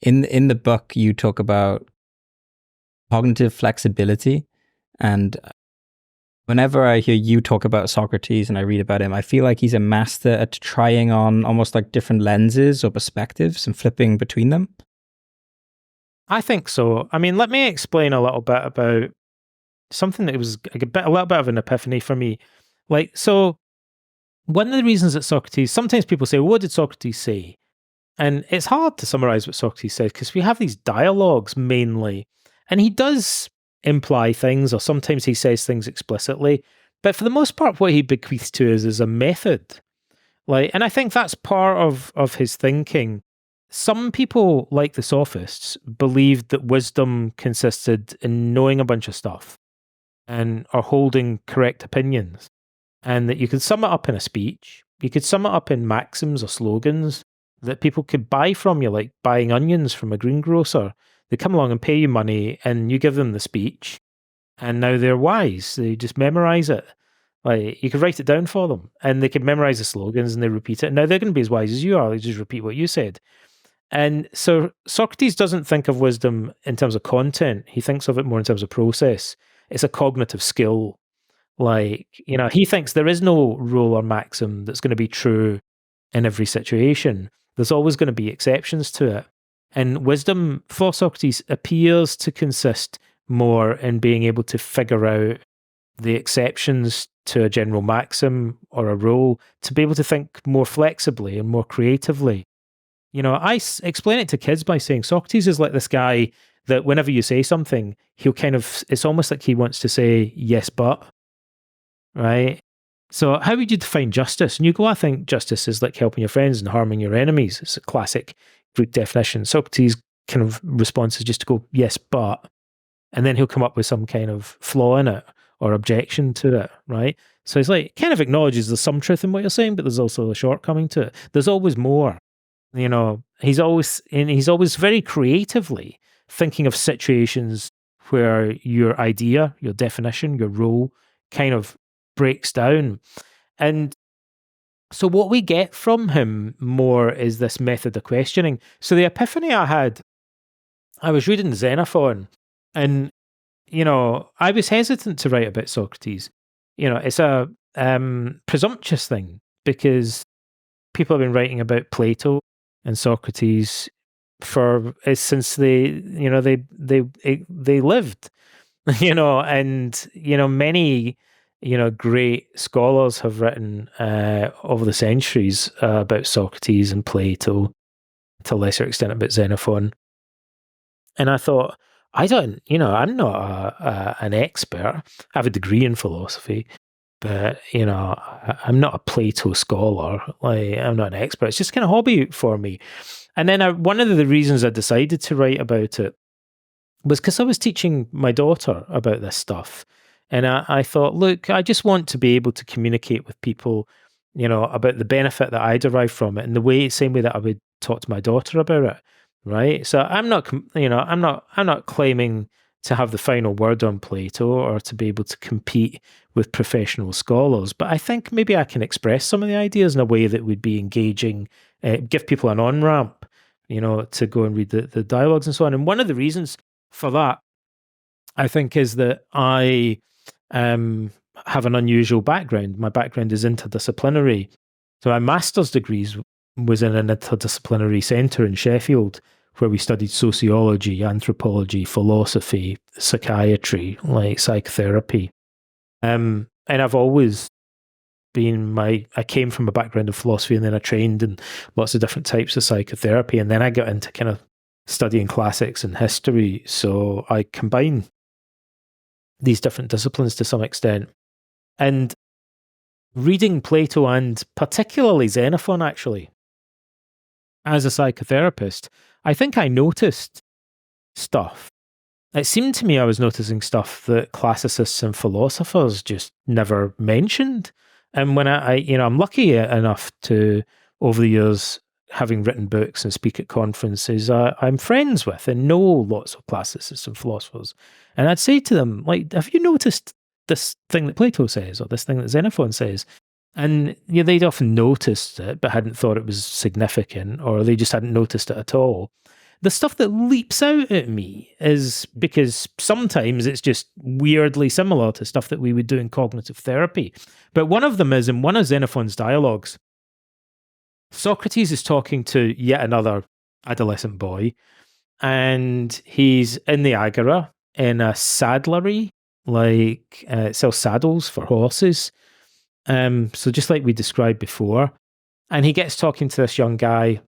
In the book, you talk about cognitive flexibility, and whenever I hear you talk about Socrates and I read about him, I feel like he's a master at trying on almost like different lenses or perspectives and flipping between them. I think so. I mean, let me explain a little bit about something that was a little bit of an epiphany for me. Like, so one of the reasons that Socrates, sometimes people say, well, what did Socrates say? And it's hard to summarize what Socrates said because we have these dialogues mainly, and he does imply things, or sometimes he says things explicitly. But for the most part, what he bequeaths to us is a method. Like, and I think that's part of his thinking. Some people, like the Sophists, believed that wisdom consisted in knowing a bunch of stuff and or holding correct opinions, and that you could sum it up in a speech. You could sum it up in maxims or slogans that people could buy from you, like buying onions from a greengrocer. They come along and pay you money, and you give them the speech, and now they're wise. They just memorize it. Like, you could write it down for them, and they could memorize the slogans, and they repeat it. Now they're going to be as wise as you are. They just repeat what you said. And so Socrates doesn't think of wisdom in terms of content. He thinks of it more in terms of process. It's a cognitive skill. Like, he thinks there is no rule or maxim that's going to be true in every situation. There's always going to be exceptions to it. And wisdom for Socrates appears to consist more in being able to figure out the exceptions to a general maxim or a rule, to be able to think more flexibly and more creatively. I explain it to kids by saying Socrates is like this guy that whenever you say something, he'll it's almost like he wants to say, yes, but, right? So how would you define justice? And you go, I think justice is like helping your friends and harming your enemies. It's a classic Greek definition. Socrates' kind of response is just to go, yes, but, and then he'll come up with some kind of flaw in it or objection to it, right? So he's like, kind of acknowledges there's some truth in what you're saying, but there's also a shortcoming to it. There's always more. He's always very creatively thinking of situations where your idea, your definition, your role kind of breaks down. And so what we get from him more is this method of questioning. So the epiphany I was reading Xenophon, and, I was hesitant to write about Socrates. It's a presumptuous thing because people have been writing about Plato and Socrates since they lived, and many great scholars have written over the centuries about Socrates and Plato, to a lesser extent about Xenophon. And I thought, I'm not an expert. I have a degree in philosophy, but I'm not a Plato scholar. Like, I'm not an expert. It's just kind of hobby for me. And then one of the reasons I decided to write about it was because I was teaching my daughter about this stuff. And I thought, look, I just want to be able to communicate with people, about the benefit that I derive from it in the same way that I would talk to my daughter about it. Right. So I'm not claiming to have the final word on Plato or to be able to compete with professional scholars, but I think maybe I can express some of the ideas in a way that would be engaging, give people an on-ramp, to go and read the dialogues and so on. And one of the reasons for that, I think, is that I have an unusual background. My background is interdisciplinary. So my master's degrees was in an interdisciplinary centre in Sheffield, where we studied sociology, anthropology, philosophy, psychiatry, like psychotherapy. And I've always I came from a background of philosophy, and then I trained in lots of different types of psychotherapy. And then I got into kind of studying classics and history. So I combine these different disciplines to some extent. And reading Plato, and particularly Xenophon, actually, as a psychotherapist, I think I noticed stuff. It seemed to me I was noticing stuff that classicists and philosophers just never mentioned. And when I'm lucky enough to, over the years, having written books and speak at conferences, I'm friends with and know lots of classicists and philosophers. And I'd say to them, like, have you noticed this thing that Plato says or this thing that Xenophon says? And they'd often noticed it, but hadn't thought it was significant, or they just hadn't noticed it at all. The stuff that leaps out at me is because sometimes it's just weirdly similar to stuff that we would do in cognitive therapy. But one of them is in one of Xenophon's dialogues. Socrates is talking to yet another adolescent boy, and he's in the Agora in a saddlery, like it sells saddles for horses. So just like we described before. And he gets talking to this young guy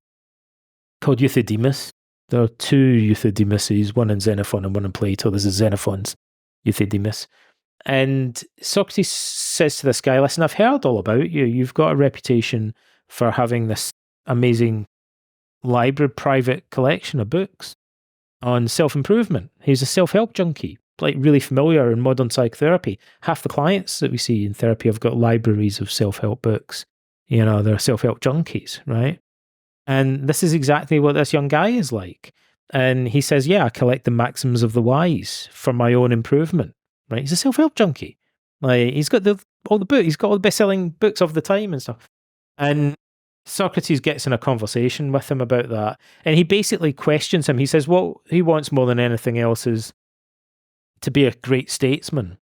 called Euthydemus. There are two Euthydemuses, one in Xenophon and one in Plato. This is Xenophon's Euthydemus. And Socrates says to this guy, listen, I've heard all about you. You've got a reputation for having this amazing library, private collection of books on self-improvement. He's a self-help junkie, like really familiar in modern psychotherapy. Half the clients that we see in therapy have got libraries of self-help books. They're self-help junkies, right? And this is exactly what this young guy is like. And he says, yeah, I collect the maxims of the wise for my own improvement, right? He's a self-help junkie. Like, he's got all the books, he's got all the best-selling books of the time and stuff. And Socrates gets in a conversation with him about that. And he basically questions him. He says what he wants more than anything else is to be a great statesman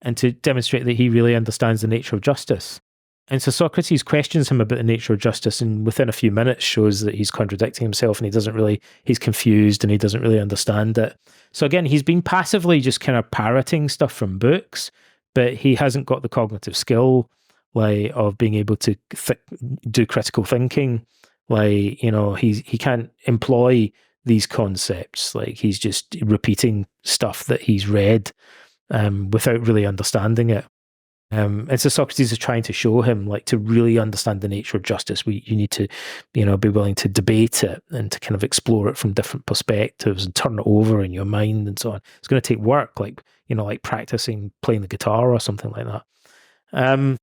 and to demonstrate that he really understands the nature of justice. And so Socrates questions him about the nature of justice, and within a few minutes shows that he's contradicting himself and he's confused and he doesn't really understand it. So again, he's been passively just kind of parroting stuff from books, but he hasn't got the cognitive skill of being able to do critical thinking. He can't employ these concepts. Like, he's just repeating stuff that he's read without really understanding it. And so Socrates is trying to show him, like, to really understand the nature of justice, you need to, be willing to debate it and to kind of explore it from different perspectives and turn it over in your mind and so on. It's going to take work, like practicing playing the guitar or something like that.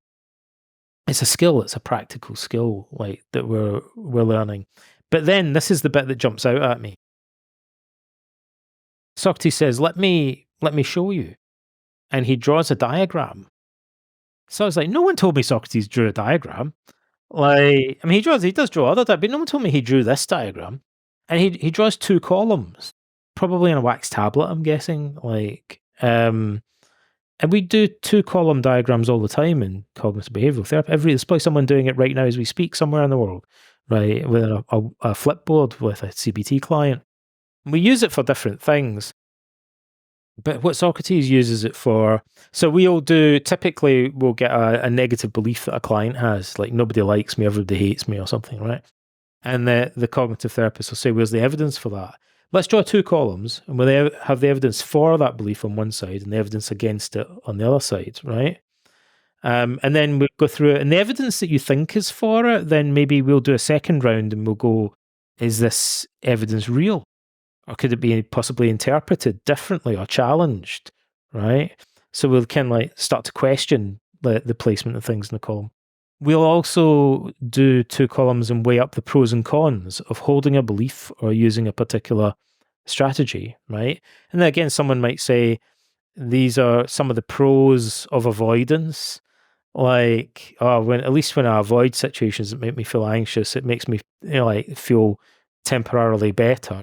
It's a skill. It's a practical skill, like, that we're learning. But then this is the bit that jumps out at me. Socrates says, "Let me show you," and he draws a diagram. So I was like, no one told me Socrates drew a diagram. Like, I mean, he does draw other diagrams, but no one told me he drew this diagram. And he draws two columns, probably on a wax tablet, I'm guessing. And we do 2-column diagrams all the time in cognitive behavioral therapy. There's probably someone doing it right now as we speak somewhere in the world, right? With a flipboard with a CBT client. We use it for different things. But what Socrates uses it for, so we'll get a negative belief that a client has, like, nobody likes me, everybody hates me or something, right? And the cognitive therapist will say, where's the evidence for that? Let's draw 2 columns, and we'll have the evidence for that belief on one side and the evidence against it on the other side, right? And then we'll go through it, and the evidence that you think is for it, then maybe we'll do a second round and we'll go, is this evidence real? Or could it be possibly interpreted differently or challenged, right? So we'll kind of start to question the placement of things in the column. We'll also do 2 columns and weigh up the pros and cons of holding a belief or using a particular strategy, right? And then again, someone might say, these are some of the pros of avoidance. Like, at least when I avoid situations that make me feel anxious, it makes me feel temporarily better.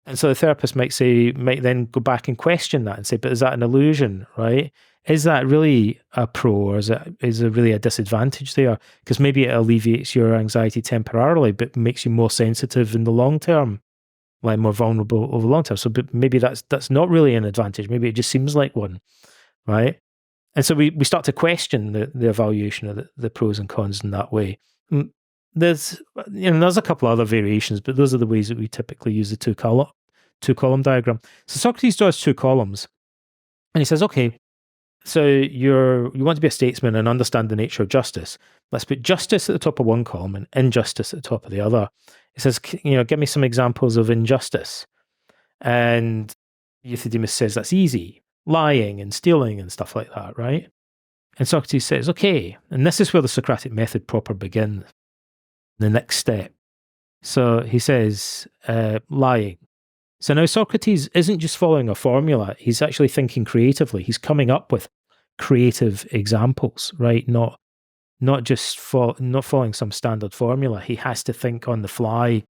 And so the therapist might then go back and question that and say, but is that an illusion, right? Is that really a pro, or is there really a disadvantage there? Because maybe it alleviates your anxiety temporarily, but makes you more sensitive in the long term, like more vulnerable over the long term. So maybe that's not really an advantage.Maybe it just seems like one, right? And so we start to question the evaluation of the pros and cons in that way. There's a couple other variations, but those are the ways that we typically use the 2-column diagram. So Socrates draws 2 columns, and he says, okay, so you want to be a statesman and understand the nature of justice. Let's put justice at the top of one column and injustice at the top of the other. He says, give me some examples of injustice. And Euthydemus says that's easy, lying and stealing and stuff like that, right? And Socrates says, okay, and this is where the Socratic method proper begins. The next step. So he says, lying. So now Socrates isn't just following a formula, he's actually thinking creatively. He's coming up with creative examples, right? Not following some standard formula. He has to think on the fly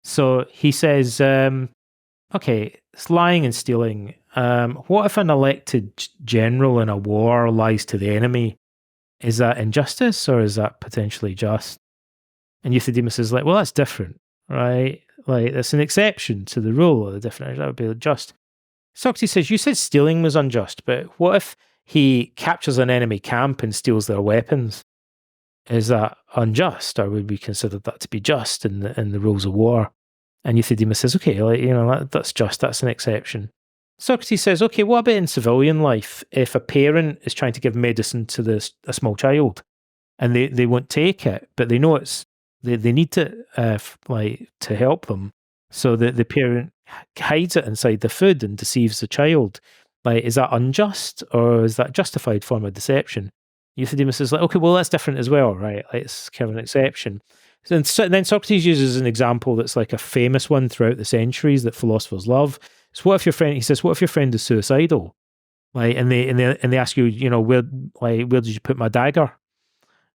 So he says, okay, it's lying and stealing. What if an elected general in a war lies to the enemy? Is that injustice or is that potentially just? And Euthydemus is like, well, that's different, right? Like, that's an exception to the rule or the definition. That would be just. Socrates says, you said stealing was unjust, but what if he captures an enemy camp and steals their weapons? Is that unjust, or would we consider that to be just in the rules of war? And Euthydemus says, okay, like, that's just, that's an exception. Socrates says, okay, what about in civilian life? If a parent is trying to give medicine to a small child and they won't take it, but they know they need to to help them, so the parent hides it inside the food and deceives the child. Like, is that unjust or is that justified form of deception? Euthydemus is like, okay, well, that's different as well, right? Like, it's kind of an exception. And then Socrates uses an example that's like a famous one throughout the centuries that philosophers love. So what if your friend? He says, what if your friend is suicidal? Like, and they ask you, where did you put my dagger?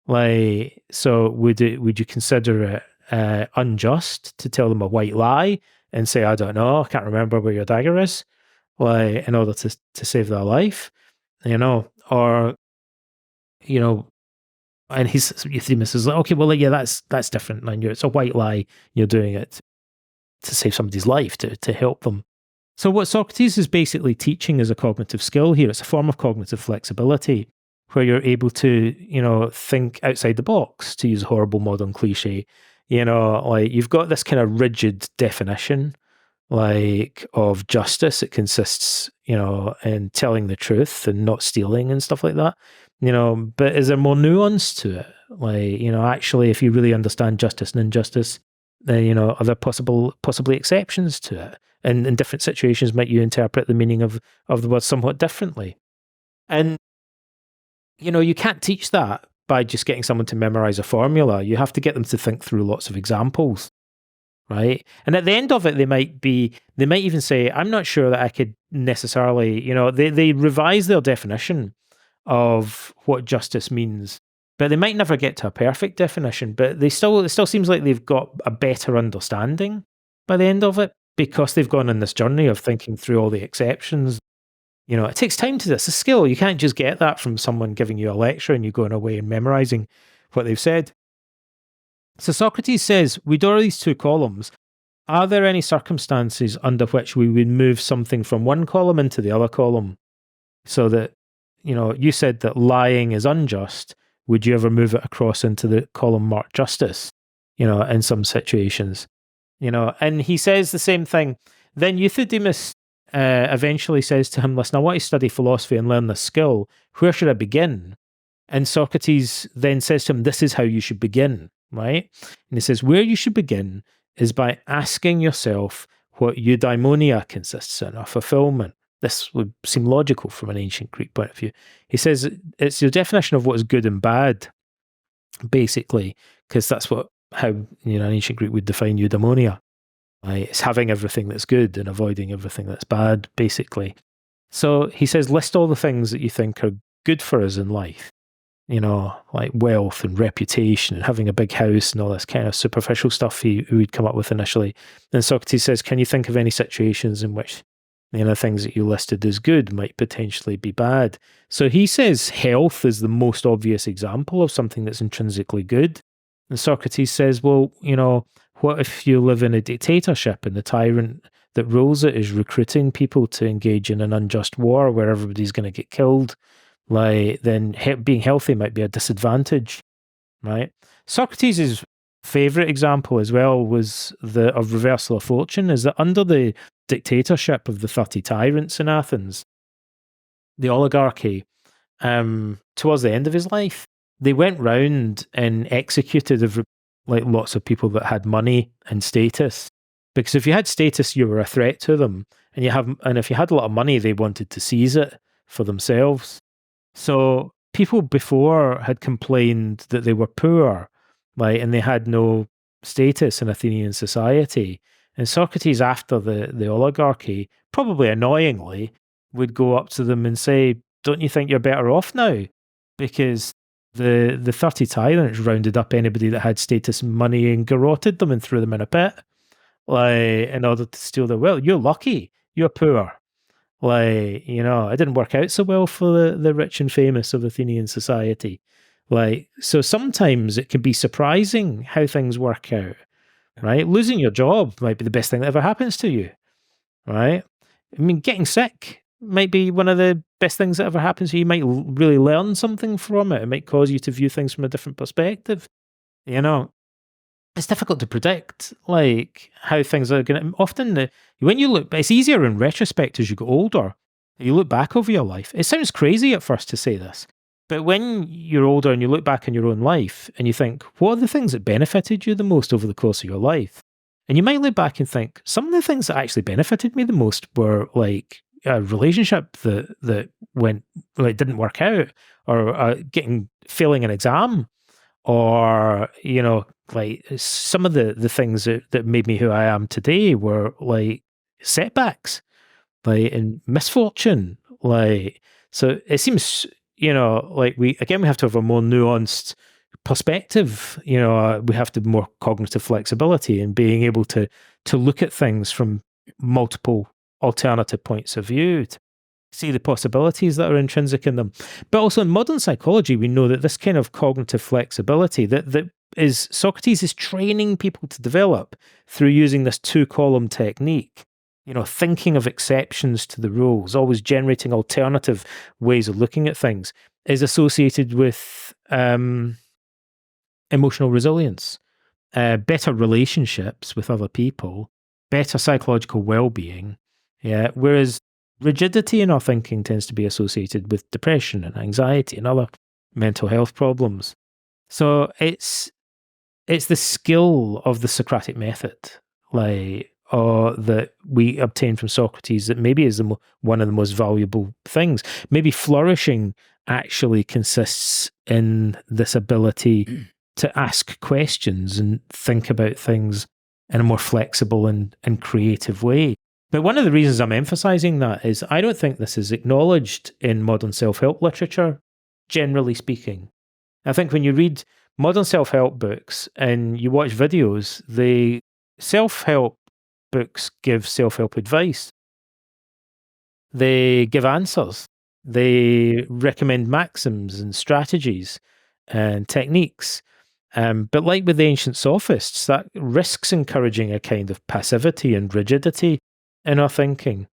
Like, so would you consider it unjust to tell them a white lie and say, I don't know, I can't remember where your dagger is, like, in order to save their life, or and Euthydemus is like, okay, well, yeah, that's different. And it's a white lie. You're doing it to save somebody's life, to help them. So what Socrates is basically teaching is a cognitive skill here. It's a form of cognitive flexibility where you're able to, think outside the box, to use a horrible modern cliche. Like, you've got this kind of rigid definition, like, of justice. It consists, in telling the truth and not stealing and stuff like that. But is there more nuance to it? Like, actually, if you really understand justice and injustice, then, are there possibly exceptions to it? And in different situations, might you interpret the meaning of the word somewhat differently? And, you can't teach that by just getting someone to memorize a formula. You have to get them to think through lots of examples, right? And at the end of it, they might even say, I'm not sure that I could necessarily, they revise their definition of what justice means, but they might never get to a perfect definition, but it still seems like they've got a better understanding by the end of it, because they've gone on this journey of thinking through all the exceptions. It takes time to do this. It's a skill. You can't just get that from someone giving you a lecture and you going away and memorizing what they've said. So Socrates says, we draw these two columns. Are there any circumstances under which we would move something from one column into the other column? So that, you said that lying is unjust. Would you ever move it across into the column marked justice, in some situations? And he says the same thing. Then Euthydemus eventually says to him, listen, I want to study philosophy and learn this skill. Where should I begin? And Socrates then says to him, this is how you should begin, right? And he says, where you should begin is by asking yourself what eudaimonia consists in, or fulfillment. This would seem logical from an ancient Greek point of view. He says it's your definition of what is good and bad, basically, because that's how an ancient Greek would define eudaimonia. Right? It's having everything that's good and avoiding everything that's bad, basically. So he says, list all the things that you think are good for us in life, like wealth and reputation and having a big house and all this kind of superficial stuff he would come up with initially. Then Socrates says, can you think of any situations in which things that you listed as good might potentially be bad? So he says health is the most obvious example of something that's intrinsically good. And Socrates says, well, what if you live in a dictatorship and the tyrant that rules it is recruiting people to engage in an unjust war where everybody's going to get killed? Like, then being healthy might be a disadvantage, right? Socrates' favorite example as well was of reversal of fortune, is that under the dictatorship of the 30 tyrants in Athens, the oligarchy, towards the end of his life, they went round and executed lots of people that had money and status. Because if you had status, you were a threat to them. And if you had a lot of money, they wanted to seize it for themselves. So people before had complained that they were poor, and they had no status in Athenian society. And Socrates, after the oligarchy, probably annoyingly, would go up to them and say, don't you think you're better off now? Because the 30 tyrants rounded up anybody that had status and money and garroted them and threw them in a pit. like, in order to steal their wealth. You're lucky. You're poor. Like, it didn't work out so well for the rich and famous of Athenian society. Like, so sometimes it can be surprising how things work out, right? Losing your job might be the best thing that ever happens to you, right? I mean, getting sick might be one of the best things that ever happens to you. You might really learn something from it. It might cause you to view things from a different perspective. It's difficult to predict, like, how things are going to. Often, when you look, it's easier in retrospect as you get older. You look back over your life. It sounds crazy at first to say this, but when you're older and you look back on your own life and you think, what are the things that benefited you the most over the course of your life? And you might look back and think, some of the things that actually benefited me the most were like a relationship that went, like, didn't work out, or failing an exam, or like some of the things that made me who I am today were like setbacks, like, and misfortune. Like, so it seems, like we have to have a more nuanced perspective. We have to more cognitive flexibility and being able to look at things from multiple alternative points of view, to see the possibilities that are intrinsic in them. But also in modern psychology, we know that this kind of cognitive flexibility that is Socrates is training people to develop through using this 2-column technique, thinking of exceptions to the rules, always generating alternative ways of looking at things, is associated with emotional resilience, better relationships with other people, better psychological well-being. Yeah, whereas rigidity in our thinking tends to be associated with depression and anxiety and other mental health problems. So it's the skill of the Socratic method, like, or that we obtain from Socrates, that maybe is one of the most valuable things. Maybe flourishing actually consists in this ability to ask questions and think about things in a more flexible and creative way. But one of the reasons I'm emphasizing that is I don't think this is acknowledged in modern self-help literature, generally speaking. I think when you read modern self-help books and you watch videos, the self-help books give self-help advice. They give answers. They recommend maxims and strategies and techniques. But like with the ancient Sophists, that risks encouraging a kind of passivity and rigidity in our thinking.